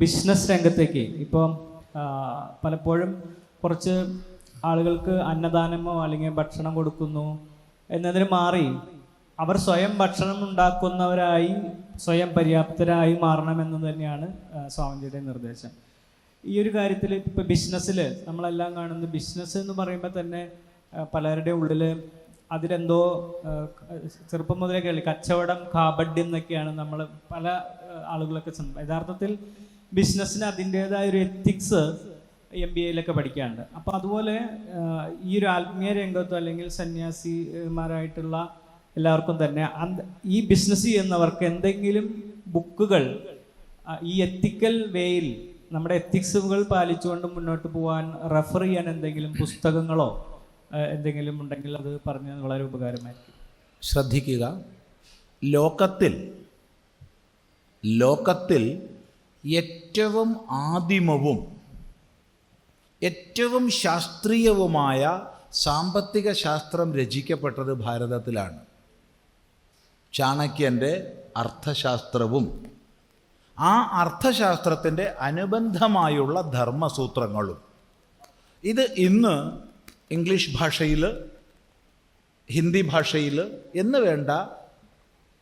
Business രംഗത്തേക്ക് ഇപ്പം പലപ്പോഴും കുറച്ച് ആളുകൾക്ക് അന്നദാനമോ അല്ലെങ്കിൽ ഭക്ഷണം കൊടുക്കുന്നു എന്നതിന് മാറി അവർ സ്വയം ഭക്ഷണം ഉണ്ടാക്കുന്നവരായി സ്വയം പര്യാപ്തരായി മാറണമെന്ന് തന്നെയാണ് സ്വാമിജിയുടെ നിർദ്ദേശം. ഈ ഒരു കാര്യത്തിൽ ഇപ്പോൾ ബിസിനസ്സിൽ നമ്മളെല്ലാം കാണുന്നത് ബിസിനസ് എന്ന് പറയുമ്പോൾ തന്നെ പലരുടെ ഉള്ളിൽ അതിലെന്തോ ചെറുപ്പം മുതലേ കേൾവി കച്ചവടം കാബഡ്ഡി എന്നൊക്കെയാണ് നമ്മൾ പല ആളുകളൊക്കെ യഥാർത്ഥത്തിൽ ബിസിനസ്സിന് അതിൻ്റേതായ ഒരു എത്തിക്സ് MBAയിലൊക്കെ പഠിക്കാറുണ്ട്. അപ്പോൾ അതുപോലെ ഈ ഒരു ആത്മീയ രംഗത്തോ അല്ലെങ്കിൽ സന്യാസിമാരായിട്ടുള്ള എല്ലാവർക്കും തന്നെ ഈ ബിസിനസ് ചെയ്യുന്നവർക്ക് എന്തെങ്കിലും ബുക്കുകൾ ഈ എത്തിക്കൽ വേയിൽ നമ്മുടെ എത്തിക്സുകൾ പാലിച്ചുകൊണ്ട് മുന്നോട്ട് പോകാൻ റെഫർ ചെയ്യാൻ എന്തെങ്കിലും പുസ്തകങ്ങളോ എന്തെങ്കിലും ഉണ്ടെങ്കിൽ അത് പറഞ്ഞാൽ വളരെ ഉപകാരമായിരിക്കും. ശ്രദ്ധിക്കുക, ലോകത്തിൽ ഏറ്റവും ആദിമവും ഏറ്റവും ശാസ്ത്രീയവുമായ സാമ്പത്തിക ശാസ്ത്രം രചിക്കപ്പെട്ടത് ഭാരതത്തിലാണ്. ചാണക്യൻ്റെ അർത്ഥശാസ്ത്രവും ആ അർത്ഥശാസ്ത്രത്തിൻ്റെ അനുബന്ധമായുള്ള ധർമ്മസൂത്രങ്ങളും. ഇത് ഇന്ന് ഇംഗ്ലീഷ് ഭാഷയിൽ, ഹിന്ദി ഭാഷയിൽ എന്ന് വേണ്ട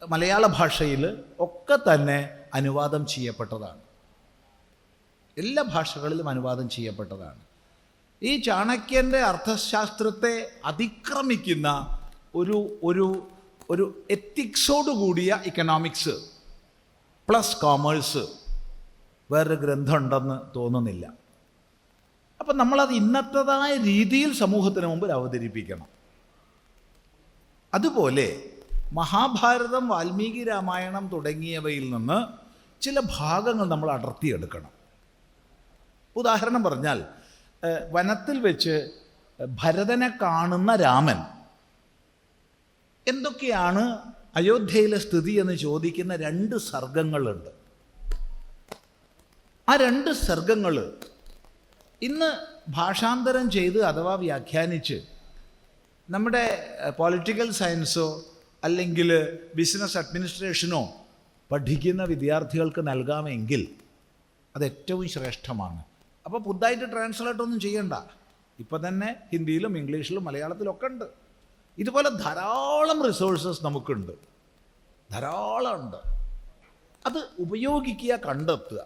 മലയാള ഭാഷയിൽ ഒക്കെ തന്നെ അനുവാദം ചെയ്യപ്പെട്ടതാണ്. എല്ലാ ഭാഷകളിലും അനുവാദം ചെയ്യപ്പെട്ടതാണ്. ഈ ചാണക്യൻ്റെ അർത്ഥശാസ്ത്രത്തെ അതിക്രമിക്കുന്ന ഒരു എത്തിക്സോടുകൂടിയ ഇക്കണോമിക്സ് പ്ലസ് കോമേഴ്സ് വേറൊരു ഗ്രന്ഥം ഉണ്ടെന്ന് തോന്നുന്നില്ല. അപ്പം നമ്മളത് ഇന്നത്തേതായ രീതിയിൽ സമൂഹത്തിന് മുമ്പിൽ അവതരിപ്പിക്കണം. അതുപോലെ മഹാഭാരതം, വാൽമീകി രാമായണം തുടങ്ങിയവയിൽ നിന്ന് ചില ഭാഗങ്ങൾ നമ്മൾ അടർത്തിയെടുക്കണം. ഉദാഹരണം പറഞ്ഞാൽ, വനത്തിൽ വെച്ച് ഭരതനെ കാണുന്ന രാമൻ എന്തൊക്കെയാണ് അയോധ്യയിലെ സ്ഥിതി എന്ന് ചോദിക്കുന്ന 2 സർഗങ്ങളുണ്ട്. ആ 2 സർഗങ്ങൾ ഇന്ന് ഭാഷാന്തരം ചെയ്ത് അഥവാ വ്യാഖ്യാനിച്ച് നമ്മുടെ പൊളിറ്റിക്കൽ സയൻസോ അല്ലെങ്കിൽ ബിസിനസ് അഡ്മിനിസ്ട്രേഷനോ പഠിക്കുന്ന വിദ്യാർത്ഥികൾക്ക് നൽകാമെങ്കിൽ അത് ഏറ്റവും ശ്രേഷ്ഠമാണ്. അപ്പോൾ പുതുതായിട്ട് ട്രാൻസ്ലേറ്റ് ഒന്നും ചെയ്യണ്ട. ഇപ്പം തന്നെ ഹിന്ദിയിലും ഇംഗ്ലീഷിലും മലയാളത്തിലൊക്കെ ഉണ്ട്. ഇതുപോലെ ധാരാളം റിസോഴ്സസ് നമുക്കുണ്ട്, ധാരാളം ഉണ്ട്. അത് ഉപയോഗിക്കുക, കണ്ടെത്തുക.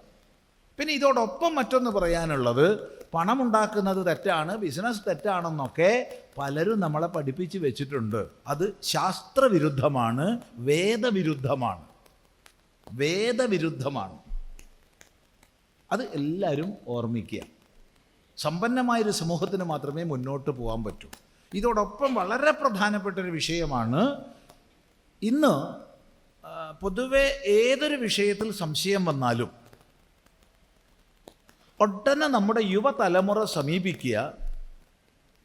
പിന്നെ ഇതോടൊപ്പം മറ്റൊന്ന് പറയാനുള്ളത്, പണമുണ്ടാക്കുന്നത് തെറ്റാണ്, ബിസിനസ് തെറ്റാണെന്നൊക്കെ പലരും നമ്മളെ പഠിപ്പിച്ച് വെച്ചിട്ടുണ്ട്. അത് ശാസ്ത്രവിരുദ്ധമാണ്, വേദവിരുദ്ധമാണ്. അത് എല്ലാവരും ഓർമ്മിക്കുക. സമ്പന്നമായൊരു സമൂഹത്തിന് മാത്രമേ മുന്നോട്ട് പോകാൻ പറ്റൂ. ഇതോടൊപ്പം വളരെ പ്രധാനപ്പെട്ടൊരു വിഷയമാണ്, ഇന്ന് പൊതുവെ ഏതൊരു വിഷയത്തിൽ സംശയം വന്നാലും ഒട്ടനെ നമ്മുടെ യുവതലമുറ സമീപിക്കുക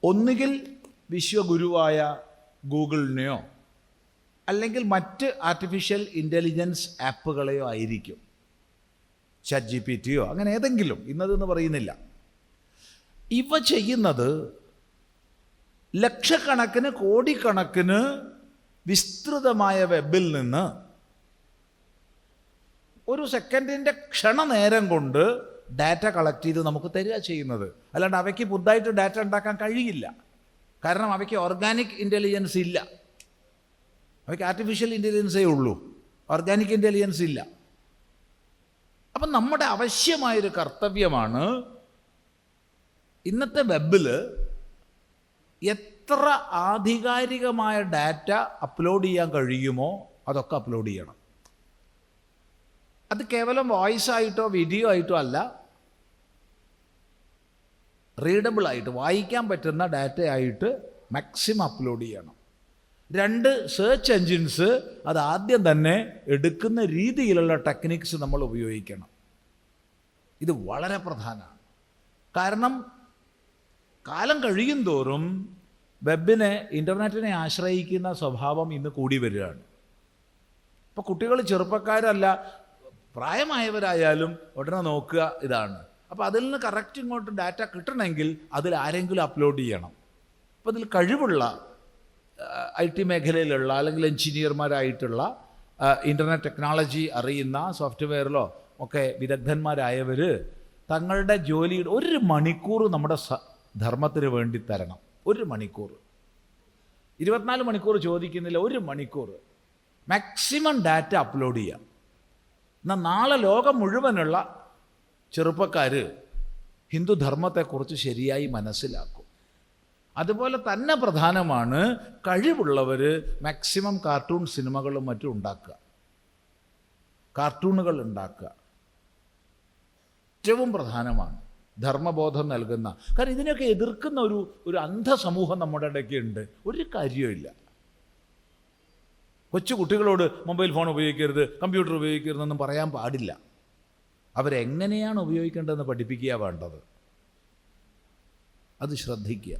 ഒന്നുകിൽ വിശ്വഗുരുവായ ഗൂഗിളിനെയോ അല്ലെങ്കിൽ മറ്റ് ആർട്ടിഫിഷ്യൽ ഇൻ്റലിജൻസ് ആപ്പുകളെയോ ആയിരിക്കും. ChatGPTയോ അങ്ങനെ ഏതെങ്കിലും, ഇന്നതെന്ന് പറയുന്നില്ല. ഇവ ചെയ്യുന്നത് ലക്ഷക്കണക്കിന് കോടിക്കണക്കിന് വിസ്തൃതമായ വെബിൽ നിന്ന് ഒരു സെക്കൻഡിൻ്റെ ക്ഷണനേരം കൊണ്ട് ഡാറ്റ കളക്ട് ചെയ്ത് നമുക്ക് തരിക ചെയ്യുന്നത്. അല്ലാണ്ട് അവയ്ക്ക് പുതുതായിട്ട് ഡാറ്റ ഉണ്ടാക്കാൻ കഴിയില്ല. കാരണം അവയ്ക്ക് ഓർഗാനിക് ഇൻ്റലിജൻസ് ഇല്ല. അവയ്ക്ക് ആർട്ടിഫിഷ്യൽ ഇൻ്റലിജൻസേ ഉള്ളൂ, ഓർഗാനിക് ഇൻ്റലിജൻസ് ഇല്ല. അപ്പം നമ്മുടെ അവശ്യമായൊരു കർത്തവ്യമാണ് ഇന്നത്തെ വെബിൽ എത്ര ആധികാരികമായ ഡാറ്റ അപ്ലോഡ് ചെയ്യാൻ കഴിയുമോ അതൊക്കെ അപ്ലോഡ് ചെയ്യണം. അത് കേവലം വോയിസ് ആയിട്ടോ വീഡിയോ ആയിട്ടോ അല്ല, റീഡബിൾ ആയിട്ട് വായിക്കാൻ പറ്റുന്ന ഡാറ്റയായിട്ട് മാക്സിമം അപ്ലോഡ് ചെയ്യണം. 2 സെർച്ച് എൻജിൻസ് അത് ആദ്യം തന്നെ എടുക്കുന്ന രീതിയിലുള്ള ടെക്നിക്സ് നമ്മൾ ഉപയോഗിക്കണം. ഇത് വളരെ പ്രധാനമാണ്. കാരണം കാലം കഴിയും തോറും വെബിനെ, ഇൻ്റർനെറ്റിനെ ആശ്രയിക്കുന്ന സ്വഭാവം ഇന്ന് കൂടി വരികയാണ്. ഇപ്പോൾ കുട്ടികൾ, ചെറുപ്പക്കാരല്ല പ്രായമായവരായാലും ഉടനെ നോക്കുക ഇതാണ്. അപ്പോൾ അതിൽ നിന്ന് കറക്റ്റ് ഇങ്ങോട്ട് ഡാറ്റ കിട്ടണമെങ്കിൽ അതിൽ ആരെങ്കിലും അപ്ലോഡ് ചെയ്യണം. അപ്പോൾ അതിൽ കഴിവുള്ള IT മേഖലയിലുള്ള അല്ലെങ്കിൽ എഞ്ചിനീയർമാരായിട്ടുള്ള ഇൻ്റർനെറ്റ് ടെക്നോളജി അറിയുന്ന, സോഫ്റ്റ്വെയറിലോ ഒക്കെ വിദഗ്ധന്മാരായവർ തങ്ങളുടെ ജോലിയുടെ 1 മണിക്കൂർ നമ്മുടെ ധർമ്മത്തിന് വേണ്ടി തരണം. 1 മണിക്കൂർ, 24 മണിക്കൂർ ചോദിക്കുന്നില്ല, 1 മണിക്കൂർ മാക്സിമം ഡാറ്റ അപ്ലോഡ് ചെയ്യാം. എന്നാൽ നാളെ ലോകം മുഴുവനുള്ള ചെറുപ്പക്കാർ ഹിന്ദുധർമ്മത്തെക്കുറിച്ച് ശരിയായി മനസ്സിലാക്കും. അതുപോലെ തന്നെ പ്രധാനമാണ് കഴിവുള്ളവർ മാക്സിമം കാർട്ടൂൺ സിനിമകളും മറ്റും ഉണ്ടാക്കുക, കാർട്ടൂണുകൾ ഉണ്ടാക്കുക. ഏറ്റവും പ്രധാനമാണ് ധർമ്മബോധം നൽകുന്ന. കാരണം ഇതിനൊക്കെ എതിർക്കുന്ന ഒരു അന്ധസമൂഹം നമ്മുടെ ഇടയ്ക്ക് ഉണ്ട്. ഒരു കാര്യമില്ല. കൊച്ചു കുട്ടികളോട് മൊബൈൽ ഫോൺ ഉപയോഗിക്കരുത്, കമ്പ്യൂട്ടർ ഉപയോഗിക്കരുതെന്നൊന്നും പറയാൻ പാടില്ല. അവരെങ്ങനെയാണ് ഉപയോഗിക്കേണ്ടതെന്ന് പഠിപ്പിക്കുക വേണ്ടത്. അത് ശ്രദ്ധിക്കുക.